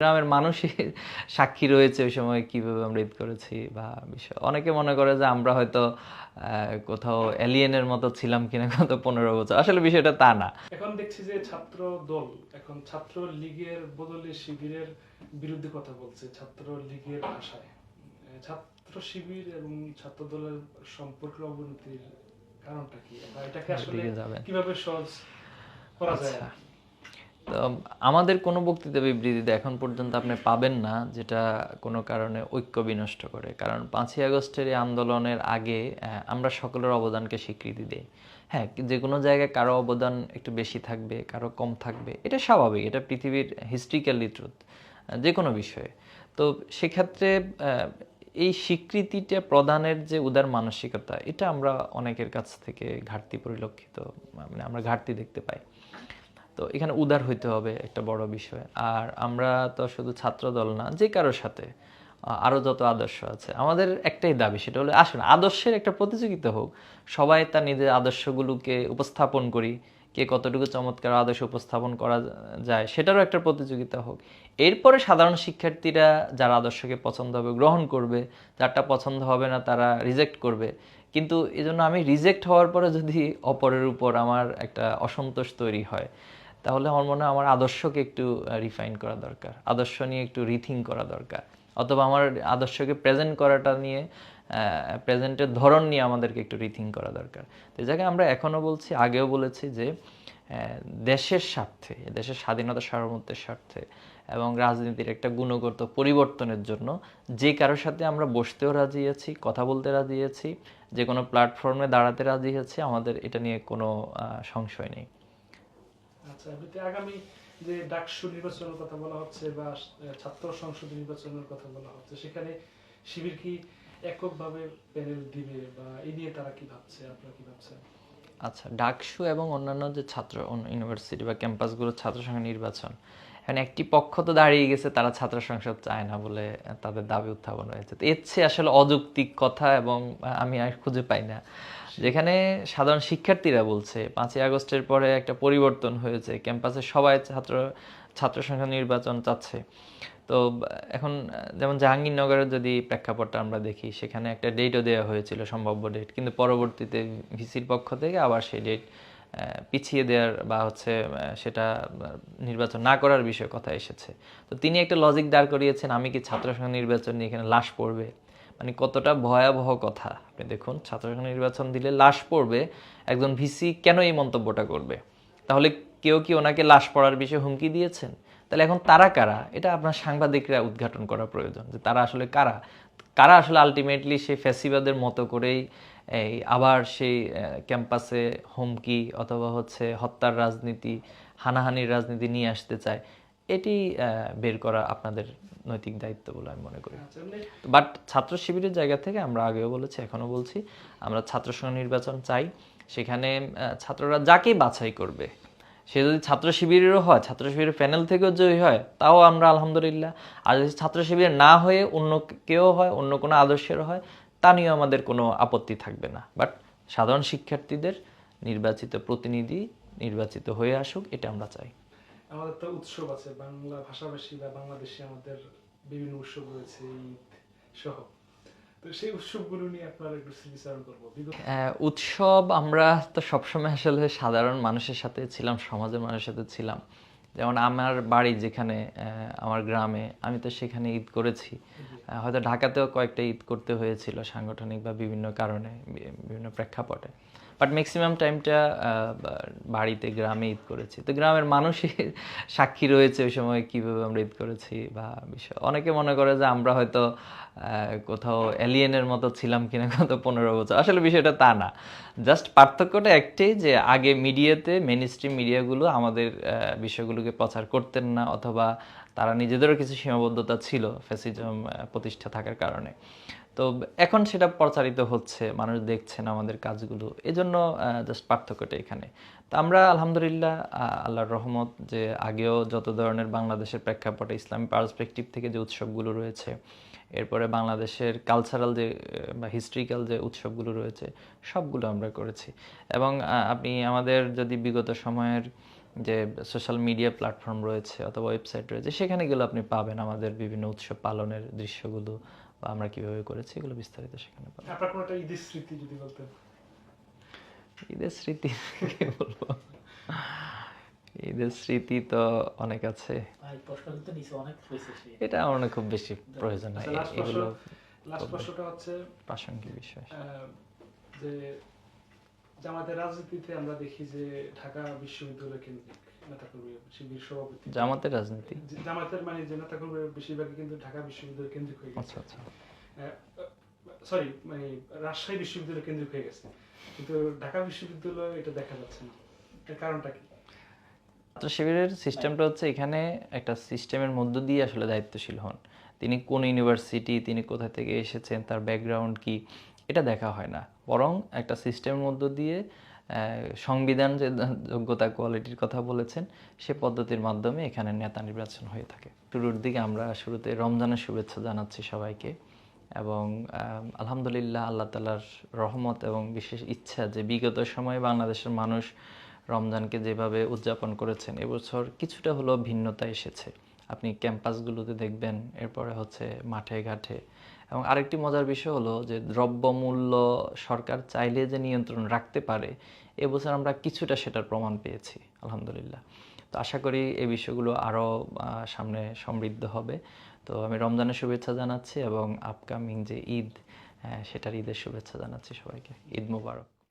গ্রামের মানুষই সাক্ষী রয়েছে ওই সময় কিভাবে আমরা ঈদ করেছি বা বিষয়। অনেকে মনে করে যে আমরা হয়তো কোথাও এলিয়েনের মতো ছিলাম কিনা গত 15 বছর, আসলে বিষয়টা তা না। এখন দেখছি যে ছাত্র দল এখন ছাত্র লীগের বদলে শিবিরের বিরুদ্ধে কথা বলছে ছাত্র লীগের ভাষায়। ছাত্র শিবির এবং ছাত্র দলের সম্পর্কের অবনতির কারণটা কি, বা এটাকে আসলে দিকে যাবেন। কিভাবে সহজ করা যায়? আচ্ছা, তো আমাদের কোনো বক্তৃতা বিবৃতিতে এখন পর্যন্ত আপনি পাবেন না যেটা কোনো কারণে ঐক্য বিনষ্ট করে। কারণ 5ই আগস্টের এই আন্দোলনের আগে আমরা সকলের অবদানকে স্বীকৃতি দিই। হ্যাঁ, যে কোনো জায়গায় কারো অবদান একটু বেশি থাকবে, কারো কম থাকবে, এটা স্বাভাবিক, এটা পৃথিবীর হিস্ট্রিক্যালি ট্রুথ যে কোনো বিষয়ে। তো সেক্ষেত্রে এই স্বীকৃতিটা প্রদানের যে উদার মানসিকতা, এটা আমরা অনেকের কাছ থেকে ঘাটতি পরিলক্ষিত, মানে আমরা ঘাটতি দেখতে পাই। তো এখানে উদার হইতে হবে একটা বড় বিষয়। আর আমরা তো শুধু ছাত্র দল না, যে কারোর সাথে আরও যত আদর্শ আছে আমাদের একটাই দাবি, সেটা হলো আসুন আদর্শের একটা প্রতিযোগিতা হোক, সবাই তার নিজের আদর্শগুলোকে উপস্থাপন করি, কে কতটুকু চমৎকার আদর্শ উপস্থাপন করা যায় সেটারও একটা প্রতিযোগিতা হোক। এরপরে সাধারণ শিক্ষার্থীরা যার আদর্শকে পছন্দ হবে গ্রহণ করবে, যারটা পছন্দ হবে না তারা রিজেক্ট করবে। কিন্তু এই জন্য আমি রিজেক্ট হওয়ার পরে যদি অপরের উপর আমার একটা অসন্তোষ তৈরি হয়, তাহলে আমার মনে হয় আমার আদর্শকে একটু রিফাইন করা দরকার, আদর্শ নিয়ে একটু রিথিঙ্ক করা দরকার, অথবা আমার আদর্শকে প্রেজেন্ট করাটা নিয়ে, প্রেজেন্টের ধরন নিয়ে আমাদেরকে একটু রিথিঙ্ক করা দরকার। তো এই জায়গায় আমরা এখনও বলছি, আগেও বলেছি যে দেশের স্বার্থে, দেশের স্বাধীনতা সার্বভৌমত্বের স্বার্থে এবং রাজনীতির একটা গুণগত পরিবর্তনের জন্য যে কারোর সাথে আমরা বসতেও রাজি আছি, কথা বলতে রাজি আছি, যে কোনো প্ল্যাটফর্মে দাঁড়াতে রাজি আছি, আমাদের এটা নিয়ে কোনো সংশয় নেই। আচ্ছা, এমনিতে আগামী যে ডাকসু নির্বাচনের কথা বলা হচ্ছে বা ছাত্র সংসদ নির্বাচনের কথা বলা হচ্ছে, সেখানে শিবির কি এককভাবে প্যানেল দিবে, বা এই নিয়ে তারা কি ভাবছে, আপনারা কি ভাবছেন? আচ্ছা, ডাকসু এবং অন্যান্য যে ছাত্র ইউনিভার্সিটি বা ক্যাম্পাসগুলোর ছাত্র সংসদ নির্বাচন, এখন একটি পক্ষ তো দাঁড়িয়ে গেছে তারা ছাত্র সংসদ চায় না বলে তাদের দাবি উত্থাপন হয়েছে। তো এর চেয়ে আসলে অযৌক্তিক কথা এবং আমি আর খুঁজে পাই না, যেখানে সাধারণ শিক্ষার্থীরা বলছে 5ই আগস্টের পরে একটা পরিবর্তন হয়েছে, ক্যাম্পাসে সবাই ছাত্র সংসদ নির্বাচন চাচ্ছে। তো এখন যেমন জাহাঙ্গীরনগরের যদি প্রেক্ষাপটটা আমরা দেখি, সেখানে একটা ডেটও দেওয়া হয়েছিল, সম্ভাব্য ডেট, কিন্তু পরবর্তীতে ভিসির পক্ষ থেকে আবার সেই ডেট পিছিয়ে দেওয়ার বা হচ্ছে সেটা নির্বাচন না করার বিষয়ে কথা এসেছে। তো তিনি একটা লজিক দাঁড় করিয়েছেন, আমি কি ছাত্র সংসদ নির্বাচন নিয়ে এখানে লাশ পড়বে, মানে কতটা ভয়াবহ কথা আপনি দেখুন। ছাত্র সংসদ নির্বাচন দিলে লাশ পড়বে, একজন ভিসি কেন এই মন্তব্যটা করবে? তাহলে কেউ কি ওনাকে লাশ পড়ার বিষয়ে হুমকি দিয়েছেন? তাহলে এখন তারা কারা, এটা আপনার সাংবাদিকরা উদ্ঘাটন করা প্রয়োজন, যে তারা আসলে কারা, কারা আসলে আলটিমেটলি সেই ফ্যাসিবাদের মতো করেই এই আবার সেই ক্যাম্পাসে হুমকি অথবা হচ্ছে হত্যার রাজনীতি, হানাহানির রাজনীতি নিয়ে আসতে চায়। এটি বের করা আপনাদের নৈতিক দায়িত্ব বলে আমি মনে করি। বাট ছাত্র শিবিরের জায়গা থেকে আমরা আগেও বলেছি, এখনও বলছি, আমরা ছাত্র সংসদ নির্বাচন চাই। সেখানে ছাত্ররা যাকেই বাছাই করবে, সে যদি ছাত্র শিবিরেরও হয়, ছাত্র শিবিরের প্যানেল থেকেও জয়ী হয়, তাও আমরা আলহামদুলিল্লাহ। আর যদি ছাত্র শিবিরের না হয়ে অন্য কেউ হয়, অন্য কোনো আদর্শের হয়, তা নিয়েও আমাদের কোনো আপত্তি থাকবে না। বাট সাধারণ শিক্ষার্থীদের নির্বাচিত প্রতিনিধি নির্বাচিত হয়ে আসুক, এটা আমরা চাই। আমাদের তো উৎসব আছে, বাংলা ভাষাভাষী বা বাংলাদেশে আমাদের বিভিন্ন উৎসব রয়েছে, ঈদ সহ। তো সেই উৎসবগুলো নিয়ে আপনারা একটু স্মৃতিচারণ করবো। উৎসব আমরা তো সবসময় আসলে সাধারণ মানুষের সাথে ছিলাম, সমাজের মানুষের সাথে ছিলাম। যেমন আমার বাড়ি যেখানে, আমার গ্রামে, আমি তো সেখানে ঈদ করেছি। হয়তো ঢাকাতেও কয়েকটা ঈদ করতে হয়েছিল সাংগঠনিক বা বিভিন্ন কারণে, বিভিন্ন প্রেক্ষাপটে। বাট ম্যাক্সিমাম টাইমটা বাড়িতে, গ্রামে ঈদ করেছি। তো গ্রামের মানুষই সাক্ষী রয়েছে ওই সময় কীভাবে আমরা ঈদ করেছি বা বিষয়। অনেকে মনে করে যে আমরা হয়তো কোথাও এলিয়েনের মতো ছিলাম কিনা গত 15 বছর, আসলে বিষয়টা তা না। জাস্ট পার্থক্যটা একটাই, যে আগে মিডিয়াতে, মেইন স্ট্রিম মিডিয়াগুলো আমাদের বিষয়গুলোকে প্রচার করতেন না, অথবা তারা নিজেদেরও কিছু সীমাবদ্ধতা ছিল ফ্যাসিজম প্রতিষ্ঠা থাকার কারণে। তো এখন সেটা প্রচারিত হচ্ছে, মানুষ দেখছেন আমাদের কাজগুলো, এজন্য জাস্ট পার্থক্যটা এখানে। তো আমরা আলহামদুলিল্লাহ, আল্লাহর রহমত, যে আগেও যত ধরনের বাংলাদেশের প্রেক্ষাপটে ইসলামী পার্সপেক্টিভ থেকে যে উৎসবগুলো রয়েছে, এরপরে বাংলাদেশের কালচারাল যে বা হিস্ট্রিক্যাল যে উৎসবগুলো রয়েছে, সবগুলো আমরা করেছি। এবং আপনি আমাদের যদি বিগত সময়ের যে সোশ্যাল মিডিয়া প্ল্যাটফর্ম রয়েছে অথবা ওয়েবসাইট রয়েছে, সেখানে গেলে আপনি পাবেন আমাদের বিভিন্ন উৎসব পালনের দৃশ্যগুলো বা আমরা কিভাবে করেছি এগুলো বিস্তারিত সেখানে পাবেন। আপনার কোনো একটা ঈদের স্মৃতি যদি বলতেন। ঈদের স্মৃতি কি বলবো, ঈদের স্মৃতি তো অনেক আছে, এটা আমার মনে হয় খুব বেশি প্রয়োজন নাই, আচ্ছা, এগুলো লাস্ট প্রশ্নটা হচ্ছে প্রাসঙ্গিক বিষয়। যে জামাতের রাজনীতিতে আমরা দেখি যে ঢাকা বিশ্ববিদ্যালয় কেন্দ্রিক নেতাকর্মী শিবির সভাপতি জামাতের রাজনীতি, জামাতের মানে যে নেতাকর্মী বেশিরভাগই কিন্তু ঢাকা বিশ্ববিদ্যালয় কেন্দ্রিক হয়ে গেছে। আচ্ছা আচ্ছা, সরি মানে রাজশাহী বিশ্ববিদ্যালয় কেন্দ্রিক হয়ে গেছে, কিন্তু ঢাকা বিশ্ববিদ্যালয় এটা দেখা যাচ্ছে না, এর কারণটা কি? ছাত্র শিবিরের সিস্টেমটা হচ্ছে এখানে একটা সিস্টেমের মধ্য দিয়ে আসলে দায়িত্বশীল হন। তিনি কোন ইউনিভার্সিটি, তিনি কোথা থেকে এসেছেন, তার ব্যাকগ্রাউন্ড কি, এটা দেখা হয় না, বরং একটা সিস্টেমের মধ্য দিয়ে সংবিধান যে যোগ্যতা কোয়ালিটির কথা বলেছেন সে পদ্ধতির মাধ্যমে এখানে নেতা নির্বাচন হয়ে থাকে। শুরুর দিকে আমরা শুরুতে রমজানের শুভেচ্ছা জানাচ্ছি সবাইকে, এবং আলহামদুলিল্লাহ আল্লাহ তাআলার রহমত এবং বিশেষ ইচ্ছা যে বিগত সময়ে বাংলাদেশের মানুষ রমজানকে যেভাবে উদযাপন করেছেন, এবছর কিছুটা হলেও ভিন্নতা এসেছে। আপনি ক্যাম্পাসগুলোতে দেখবেন, এরপরে হচ্ছে মাঠে ঘাটে। এবং আরেকটি মজার বিষয় হলো যে দ্রব্যমূল্য সরকার চাইলে যে নিয়ন্ত্রণ রাখতে পারে, এবছর আমরা কিছুটা সেটার প্রমাণ পেয়েছি আলহামদুলিল্লাহ। তো আশা করি এই বিষয়গুলো আরও সামনে সমৃদ্ধ হবে। তো আমি রমজানের শুভেচ্ছা জানাচ্ছি এবং আপকামিং যে ঈদ, সেটার ঈদের শুভেচ্ছা জানাচ্ছি সবাইকে। ঈদ মোবারক।